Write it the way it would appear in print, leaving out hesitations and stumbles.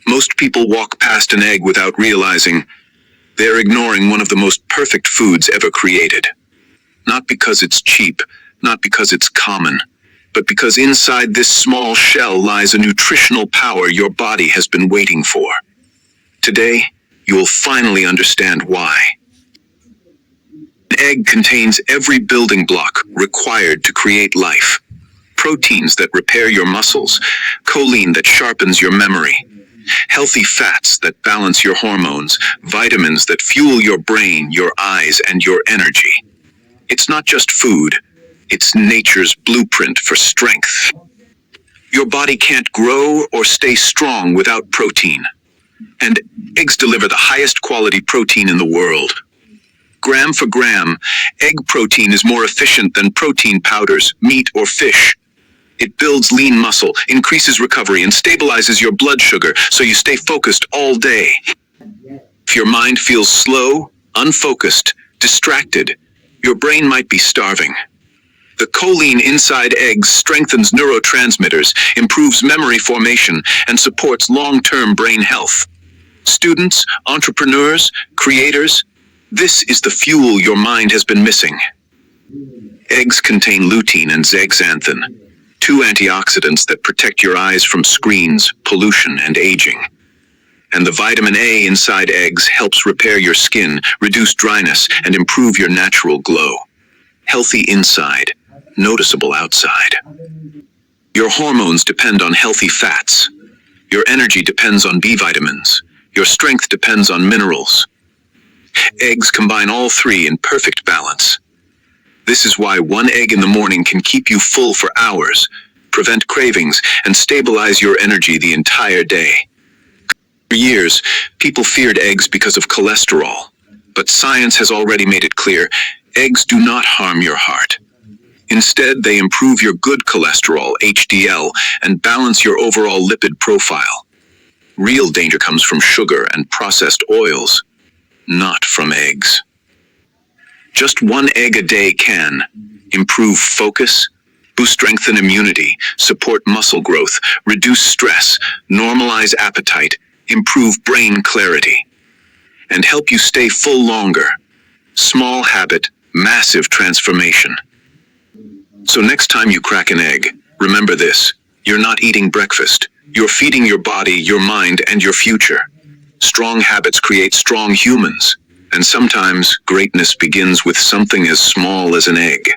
Most people walk past an egg without realizing they're ignoring one of the most perfect foods ever created. Not because it's cheap, not because it's common, but because inside this small shell lies a nutritional power your body has been waiting for. Today, you will finally understand why. An egg contains every building block required to create life. Proteins that repair your muscles, choline that sharpens your memory, healthy fats that balance your hormones, vitamins that fuel your brain, your eyes, and your energy. It's not just food, it's nature's blueprint for strength. Your body can't grow or stay strong without protein. And eggs deliver the highest quality protein in the world. Gram for gram, egg protein is more efficient than protein powders, meat, or fish. It builds lean muscle, increases recovery, and stabilizes your blood sugar so you stay focused all day. If your mind feels slow, unfocused, distracted, your brain might be starving. The choline inside eggs strengthens neurotransmitters, improves memory formation, and supports long-term brain health. Students, entrepreneurs, creators, this is the fuel your mind has been missing. Eggs contain lutein and zeaxanthin, two antioxidants that protect your eyes from screens, pollution, and aging. And the vitamin A inside eggs helps repair your skin, reduce dryness, and improve your natural glow. Healthy inside, noticeable outside. Your hormones depend on healthy fats. Your energy depends on B vitamins. Your strength depends on minerals. Eggs combine all three in perfect balance. This is why one egg in the morning can keep you full for hours, prevent cravings, and stabilize your energy the entire day. For years, people feared eggs because of cholesterol, but science has already made it clear, eggs do not harm your heart. Instead, they improve your good cholesterol, HDL, and balance your overall lipid profile. Real danger comes from sugar and processed oils, not from eggs. Just one egg a day can improve focus, boost strength and immunity, support muscle growth, reduce stress, normalize appetite, improve brain clarity, and help you stay full longer. Small habit, massive transformation. So next time you crack an egg, remember this: you're not eating breakfast. You're feeding your body, your mind, and your future. Strong habits create strong humans. And sometimes greatness begins with something as small as an egg.